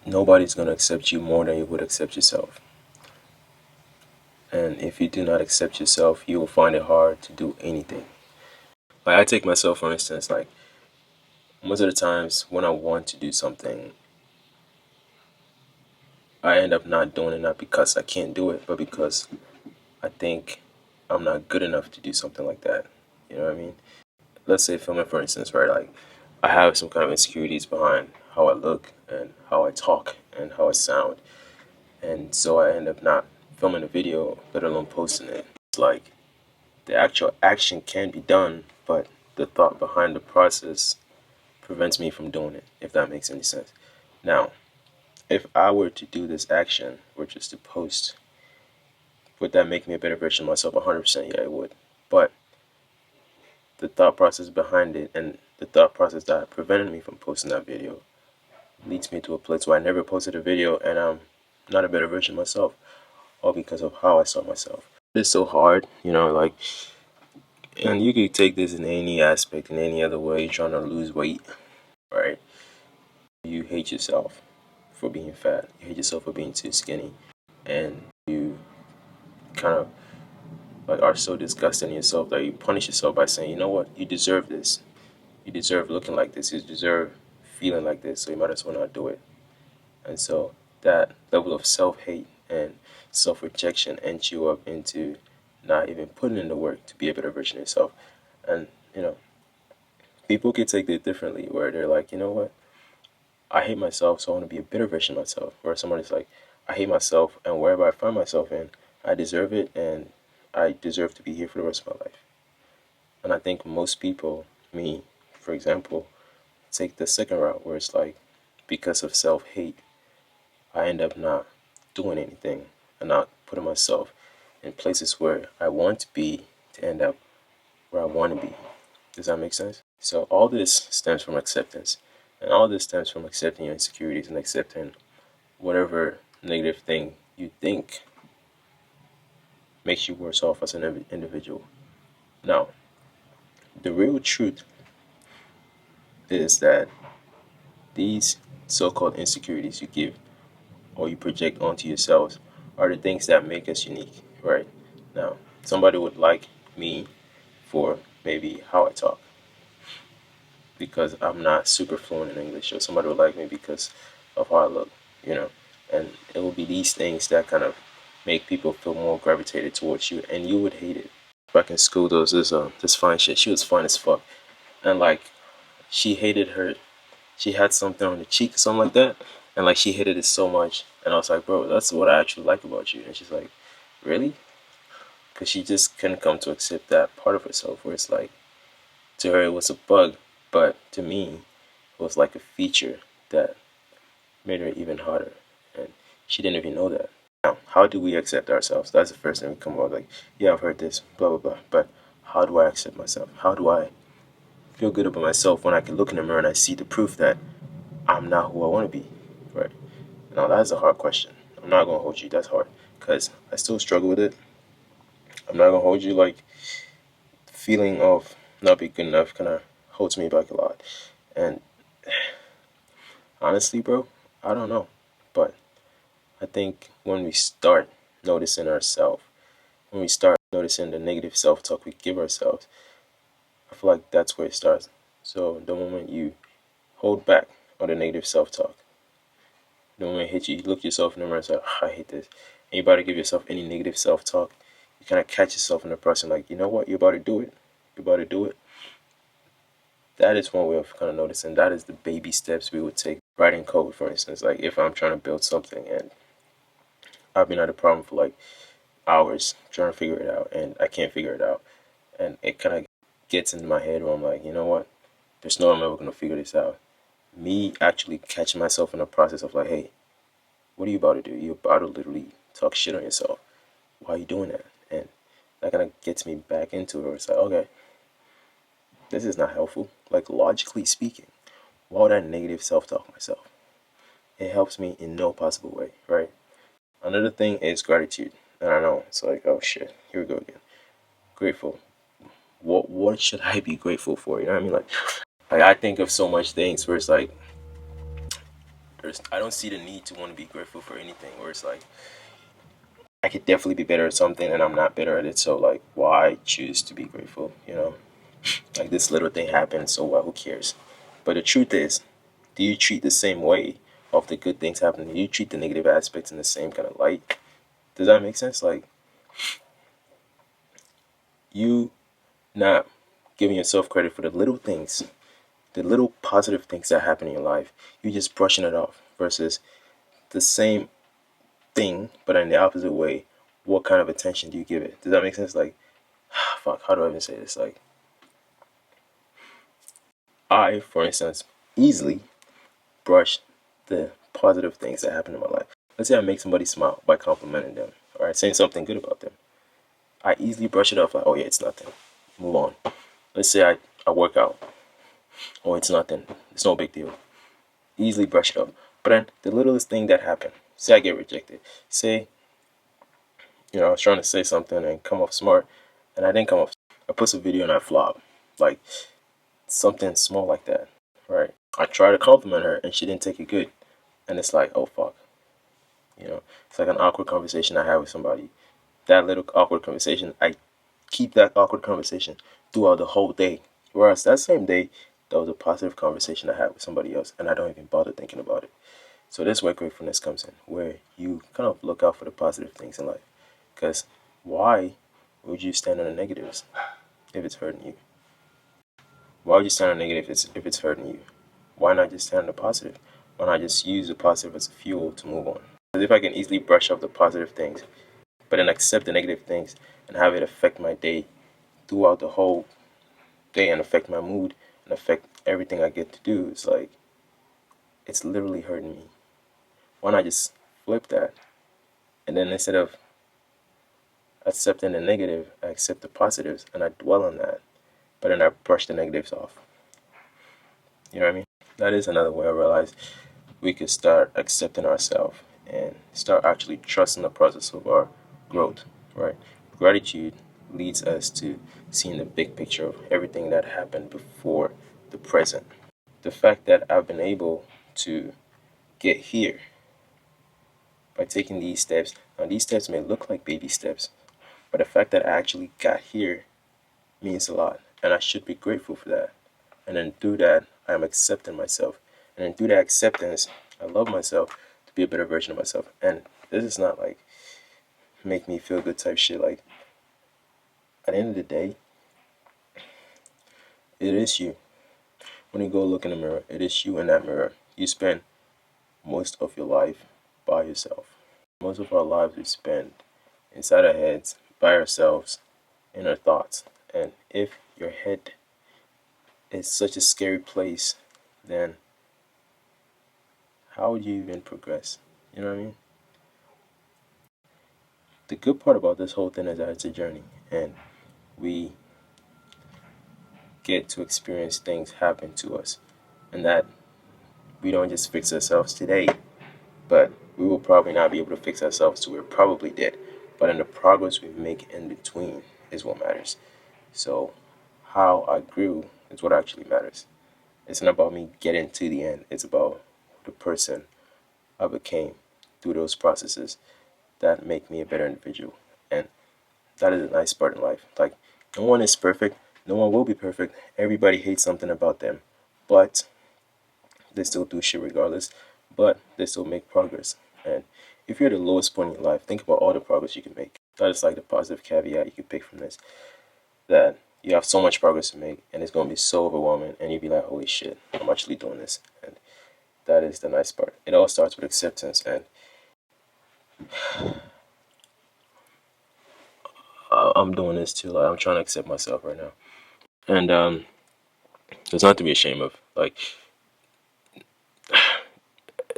nobody's going to accept you more than you would accept yourself. And if you do not accept yourself, you will find it hard to do anything. Like, I take myself, for instance, like, most of the times when I want to do something, I end up not doing it, not because I can't do it, but because I think I'm not good enough to do something like that. You know what I mean? Let's say filming, for instance, right? Like, I have some kind of insecurities behind how I look and how I talk and how I sound. And so I end up not filming a video, let alone posting it. It's like the actual action can be done, but the thought behind the process prevents me from doing it, if that makes any sense. Now, if I were to do this action, which is to post, would that make me a better version of myself? 100%, yeah, it would. But the thought process behind it and the thought process that prevented me from posting that video leads me to a place where I never posted a video and I'm not a better version of myself, all because of how I saw myself. It's so hard, like, and you could take this in any aspect, in any other way. You're trying to lose weight, right? You hate yourself for being fat. You hate yourself for being too skinny, and you kind of like are so disgusted in yourself that you punish yourself by saying, you know what, you deserve this. You deserve looking like this. You deserve feeling like this. So you might as well not do it. And so that level of self-hate and self-rejection ends you up into not even putting in the work to be a better version of yourself. And people can take it differently, where they're like, you know what, I hate myself, so I want to be a better version of myself. Or somebody's like, I hate myself, and wherever I find myself in, I deserve it, and I deserve to be here for the rest of my life. And I think most people, me, for example, take the second route, where it's like, because of self-hate, I end up not doing anything and not putting myself in places where I want to be to end up where I want to be. Does that make sense? So all this stems from acceptance. And all this stems from accepting your insecurities and accepting whatever negative thing you think makes you worse off as an individual. Now, the real truth is that these so-called insecurities you give or you project onto yourselves are the things that make us unique, right? Now, somebody would like me for maybe how I talk because I'm not super fluent in English, or somebody would like me because of how I look, you know. And it will be these things that kind of make people feel more gravitated towards you, and you would hate it. Back in school, there was this fine shit. She was fine as fuck, and like she hated her. She had something on the cheek or something like that, and like she hated it so much. And I was like, bro, that's what I actually like about you. And she's like, really? Because she just couldn't come to accept that part of herself, where it's like to her it was a bug, but to me it was like a feature that made her even harder, and she didn't even know that. Now, how do we accept ourselves? That's the first thing we come up like, yeah, I've heard this, blah blah blah. But how do I accept myself? How do I feel good about myself when I can look in the mirror and I see the proof that I'm not who I want to be, right? Now that's a hard question. I'm not gonna hold you. That's hard because I still struggle with it. I'm not gonna hold you. Like, feeling of not being good enough kind of holds me back a lot. And honestly, bro, I don't know. But I think when we start noticing ourselves, when we start noticing the negative self-talk we give ourselves, I feel like that's where it starts. So the moment you hold back on the negative self-talk, the moment it hits you, you look yourself in the mirror and say, "Oh, I hate this." And you about to give yourself any negative self-talk, you kind of catch yourself in the person like, you know what, you're about to do it. You're about to do it. That is one way of kind of noticing. That is the baby steps we would take. Writing code, for instance, like if I'm trying to build something and I've been at a problem for like hours trying to figure it out and I can't figure it out, and it kind of gets into my head where I'm like, you know what? There's no way I'm ever gonna figure this out. Me actually catching myself in the process of like, hey, what are you about to do? You're about to literally talk shit on yourself. Why are you doing that? And that kind of gets me back into it. Where it's like, okay, this is not helpful. Like, logically speaking, why would I negative self-talk myself? It helps me in no possible way, right? Another thing is gratitude. And I know it's like, oh shit, here we go again. Grateful. What should I be grateful for? You know what I mean? Like I think of so much things where it's like I don't see the need to want to be grateful for anything. Where it's like I could definitely be better at something, and I'm not better at it. So like, why choose to be grateful? Like this little thing happened, so what? Who cares? But the truth is, do you treat the same way of the good things happening? Do you treat the negative aspects in the same kind of light? Does that make sense? Like you not giving yourself credit for the little things, the little positive things that happen in your life. You just brushing it off versus the same thing, but in the opposite way. What kind of attention do you give it? Does that make sense? Like, fuck, how do I even say this? Like, I, for instance, easily brush the positive things that happen in my life. Let's say I make somebody smile by complimenting them, all right, saying something good about them. I easily brush it off like, oh yeah, it's nothing. Move on. Let's say I work out. Oh, it's nothing. It's no big deal. Easily brush it off. But then the littlest thing that happened, say I get rejected. Say, I was trying to say something and come off smart, and I didn't come off. I post a video and I flop. Like something small like that, right? I try to compliment her and she didn't take it good. And it's like, oh fuck. It's like an awkward conversation I have with somebody. That little awkward conversation, I keep that awkward conversation throughout the whole day. Whereas that same day, that was a positive conversation I had with somebody else, and I don't even bother thinking about it. So that's where gratefulness comes in, where you kind of look out for the positive things in life. Because why would you stand on the negatives if it's hurting you? Why would you stand on the negative if it's hurting you? Why not just stand on the positive? Why not just use the positive as a fuel to move on? Because if I can easily brush off the positive things, but then accept the negative things and have it affect my day throughout the whole day and affect my mood and affect everything I get to do, it's like it's literally hurting me. Why not just flip that? And then instead of accepting the negative, I accept the positives and I dwell on that. But then I brush the negatives off. You know what I mean? That is another way I realize we could start accepting ourselves and start actually trusting the process of our growth, right? Gratitude leads us to seeing the big picture of everything that happened before the present. The fact that I've been able to get here by taking these steps, now these steps may look like baby steps, but the fact that I actually got here means a lot, and I should be grateful for that. And then through that, I am accepting myself. And then through that acceptance, I love myself to be a better version of myself. And this is not like make me feel good type shit. Like at the end of the day, it is you. When you go look in the mirror, it is you in that mirror. You spend most of your life by yourself. Most of our lives we spend inside our heads by ourselves in our thoughts. And if your head is such a scary place, then how would you even progress? You know what I mean? The good part about this whole thing is that it's a journey and we get to experience things happen to us and that we don't just fix ourselves today, but we will probably not be able to fix ourselves till we're probably dead. But in the progress we make in between is what matters. So how I grew is what actually matters. It's not about me getting to the end. It's about the person I became through those processes that make me a better individual. And that is a nice part in life. Like, no one is perfect. No one will be perfect. Everybody hates something about them. But they still do shit regardless. But they still make progress. And if you're at the lowest point in your life, think about all the progress you can make. That is like the positive caveat you can pick from this. That you have so much progress to make and it's going to be so overwhelming. And you'll be like, holy shit, I'm actually doing this. And that is the nice part. It all starts with acceptance. And I'm doing this too. Like, I'm trying to accept myself right now. And there's not to be ashamed of. Like,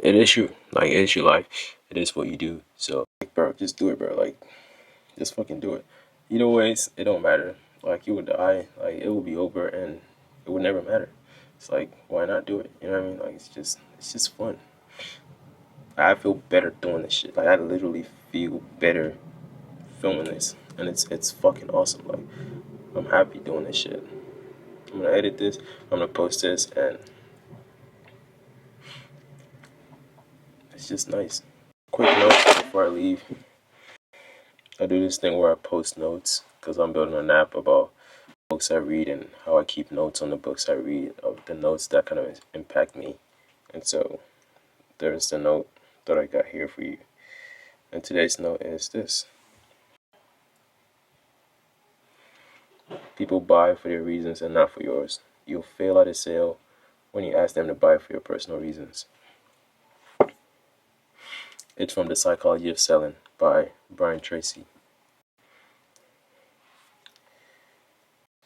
it is you. Like, it is your life. It is what you do. So, like, bro, just do it, bro. Like, just fucking do it. Either ways, it don't matter. Like, you would die. Like, it will be over, and it would never matter. It's like, why not do it? You know what I mean? Like, it's just fun. I feel better doing this shit. Like, I literally feel better filming this, and it's fucking awesome. Like, I'm happy doing this shit. I'm gonna edit this. I'm gonna post this, and it's just nice. Quick note before I leave. I do this thing where I post notes because I'm building an app about books I read and how I keep notes on the books I read, of the notes that kind of impact me. And so there's the note that I got here for you. And today's note is this: people buy for their reasons and not for yours. You'll fail at a sale when you ask them to buy for your personal reasons. It's from The Psychology of Selling by Brian Tracy.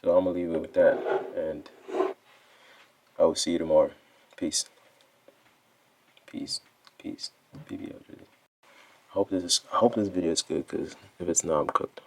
So I'm going to leave it with that, and I will see you tomorrow. Peace. Peace. Peace. PBL. I hope this video is good, because if it's not, I'm cooked.